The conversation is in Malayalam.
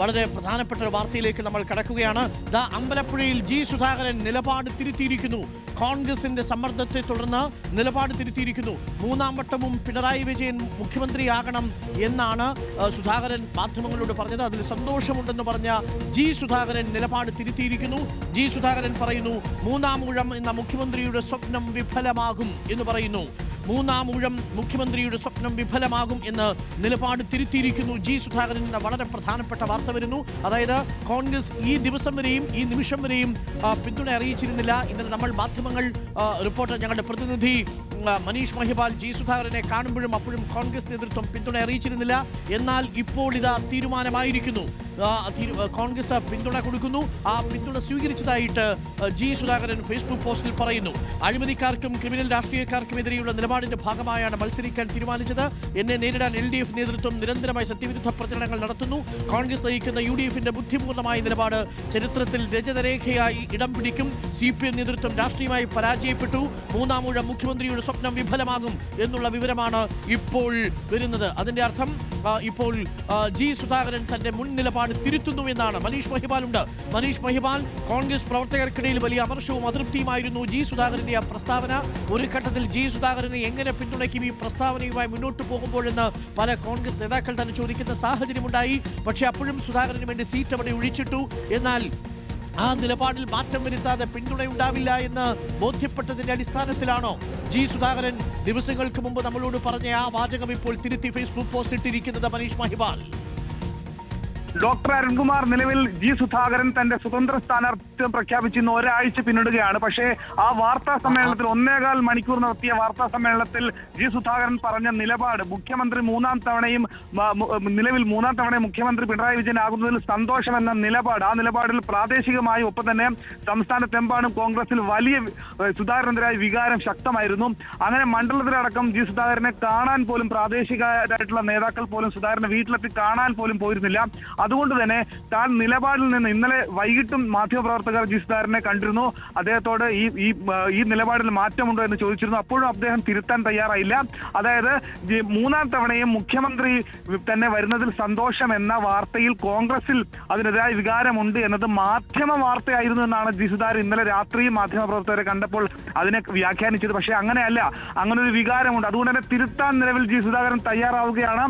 വളരെ പ്രധാനപ്പെട്ട ഒരു വാർത്തയിലേക്ക് നമ്മൾ കടക്കുകയാണ്. അമ്പലപ്പുഴയിൽ ജി സുധാകരൻ നിലപാട് തിരുത്തിയിരിക്കുന്നു. കോൺഗ്രസിന്റെ സമ്മർദ്ദത്തെ തുടർന്ന് നിലപാട് തിരുത്തിയിരിക്കുന്നു. മൂന്നാം വട്ടവും പിണറായി വിജയൻ മുഖ്യമന്ത്രിയാകണം എന്നാണ് സുധാകരൻ മാധ്യമങ്ങളോട് പറഞ്ഞത്. അതിൽ സന്തോഷമുണ്ടെന്ന് പറഞ്ഞ ജി സുധാകരൻ നിലപാട് തിരുത്തിയിരിക്കുന്നു. ജി സുധാകരൻ പറയുന്നു, മൂന്നാം ഊഴം എന്ന മുഖ്യമന്ത്രിയുടെ സ്വപ്നം വിഫലമാകും എന്ന് പറയുന്നു. മൂന്നാം ഊഴം മുഖ്യമന്ത്രിയുടെ സ്വപ്നം വിഫലമാകും എന്ന് നിലപാട് തിരുത്തിയിരിക്കുന്നു ജി സുധാകരൻ എന്ന വളരെ പ്രധാനപ്പെട്ട വാർത്ത വരുന്നു. അതായത് കോൺഗ്രസ് ഈ ദിവസം വരെയും ഈ നിമിഷം വരെയും പിന്തുണ അറിയിച്ചിരുന്നില്ല. ഇന്നലെ നമ്മൾ മാധ്യമങ്ങൾ റിപ്പോർട്ടർ ഞങ്ങളുടെ പ്രതിനിധി മനീഷ് മഹിപാൽ ജി സുധാകരനെ കാണുമ്പോഴും അപ്പോഴും കോൺഗ്രസ് നേതൃത്വം പിന്തുണ അറിയിച്ചിരുന്നില്ല. എന്നാൽ ഇപ്പോൾ ഇതാ തീരുമാനമായിരിക്കുന്നു. കോൺഗ്രസ് പിന്തുണ കൊടുക്കുന്നു. ആ പിന്തുണ സ്വീകരിച്ചതായിട്ട് ജി സുധാകരൻ ഫേസ്ബുക്ക് പോസ്റ്റിൽ പറയുന്നു. അഴിമതിക്കാർക്കും ക്രിമിനൽ രാഷ്ട്രീയക്കാർക്കുമെതിരെയുള്ള നിലപാടിന്റെ ഭാഗമായാണ് മത്സരിക്കാൻ തീരുമാനിച്ചത്. എന്നെ നേരിടാൻ LDF നേതൃത്വം നിരന്തരമായി സത്യവിരുദ്ധ പ്രചരണങ്ങൾ നടത്തുന്നു. കോൺഗ്രസ് നയിക്കുന്ന UDFന്റെ ബുദ്ധിപൂർണ്ണമായ നിലപാട് ചരിത്രത്തിൽ രജതരേഖയായി ഇടം പിടിക്കും. CPM നേതൃത്വം രാഷ്ട്രീയമായി പരാജയപ്പെട്ടു. മൂന്നാം ഊഴം മുഖ്യമന്ത്രിയുടെ സ്വപ്നം വിഫലമാകും എന്നുള്ള വിവരമാണ് ഇപ്പോൾ വരുന്നത്. അതിന്റെ അർത്ഥം ഇപ്പോൾ ജി സുധാകരൻ തന്റെ മുൻ നിലപാട് തിരുത്തുന്നു എന്നാണ്. മനീഷ് മഹിപാലുണ്ട്. മനീഷ് മഹിപാൽ, കോൺഗ്രസ് പ്രവർത്തകർക്കിടയിൽ വലിയ അമർഷവും അതൃപ്തിയുമായിരുന്നു ജി സുധാകരന്റെ ആ പ്രസ്താവന. ഒരു ഘട്ടത്തിൽ ജി സുധാകരനെ എങ്ങനെ പിന്തുണയ്ക്കും ഈ പ്രസ്താവനയുമായി മുന്നോട്ട് പോകുമ്പോഴെന്ന് പല കോൺഗ്രസ് നേതാക്കൾ തന്നെ ചോദിക്കുന്ന സാഹചര്യമുണ്ടായി. പക്ഷേ അപ്പോഴും സുധാകരന് വേണ്ടി സീറ്റ് അവിടെ ഒഴിച്ചിട്ടു. എന്നാൽ ആ നിലപാടിൽ മാറ്റം വരുത്താതെ പിന്തുണയുണ്ടാവില്ല എന്ന് ബോധ്യപ്പെട്ടതിന്റെ അടിസ്ഥാനത്തിലാണോ ജി സുധാകരൻ ദിവസങ്ങൾക്ക് മുമ്പ് നമ്മളോട് പറഞ്ഞ ആ വാചകം ഇപ്പോൾ തിരുത്തി ഫേസ്ബുക്ക് പോസ്റ്റ് ഇട്ടിരിക്കുന്നത്? മനീഷ് മഹിപാൽ, ഡോക്ടർ അരുൺകുമാർ, നിലവിൽ ജി സുധാകരൻ തന്റെ സ്വതന്ത്ര സ്ഥാനാർത്ഥിത്വം പ്രഖ്യാപിച്ചിരുന്ന ഒരാഴ്ച പിന്നിടുകയാണ്. പക്ഷേ ആ വാർത്താ സമ്മേളനത്തിൽ 1.25 മണിക്കൂർ നടത്തിയ വാർത്താ സമ്മേളനത്തിൽ ജി സുധാകരൻ പറഞ്ഞ നിലപാട് മുഖ്യമന്ത്രി നിലവിൽ മൂന്നാം തവണയും മുഖ്യമന്ത്രി പിണറായി വിജയൻ ആകുന്നതിൽ സന്തോഷമെന്ന നിലപാട്, ആ നിലപാടിൽ പ്രാദേശികമായി ഒപ്പം തന്നെ സംസ്ഥാനത്തെമ്പാടും കോൺഗ്രസിൽ വലിയ സുധാകരനെതിരായ വികാരം ശക്തമായിരുന്നു. അങ്ങനെ മണ്ഡലത്തിലടക്കം ജി സുധാകരനെ കാണാൻ പോലും പ്രാദേശികരായിട്ടുള്ള നേതാക്കൾ പോലും സുധാകരനെ വീട്ടിലെത്തി കാണാൻ പോലും പോയിരുന്നില്ല. അതുകൊണ്ട് തന്നെ താൻ നിലപാടിൽ നിന്ന് ഇന്നലെ വൈകിട്ടും മാധ്യമപ്രവർത്തകർ ജി സുധാകരനെ കണ്ടിരുന്നു. അദ്ദേഹത്തോട് ഈ നിലപാടിൽ മാറ്റമുണ്ടോ എന്ന് ചോദിച്ചിരുന്നു. അപ്പോഴും അദ്ദേഹം തിരുത്താൻ തയ്യാറായില്ല. അതായത് മൂന്നാം തവണയും മുഖ്യമന്ത്രി തന്നെ വരുന്നതിൽ സന്തോഷം എന്ന വാർത്തയിൽ കോൺഗ്രസിൽ അതിനെതിരായ വികാരമുണ്ട് എന്നത് മാധ്യമ വാർത്തയായിരുന്നു എന്നാണ് ജി സുധാകരൻ ഇന്നലെ രാത്രി മാധ്യമപ്രവർത്തകരെ കണ്ടപ്പോൾ അതിനെ വ്യാഖ്യാനിച്ചത്. പക്ഷേ അങ്ങനെയല്ല, അങ്ങനൊരു വികാരമുണ്ട്. അതുകൊണ്ട് തന്നെ തിരുത്താൻ നിലവിൽ ജി സുധാകരൻ തയ്യാറാവുകയാണ്.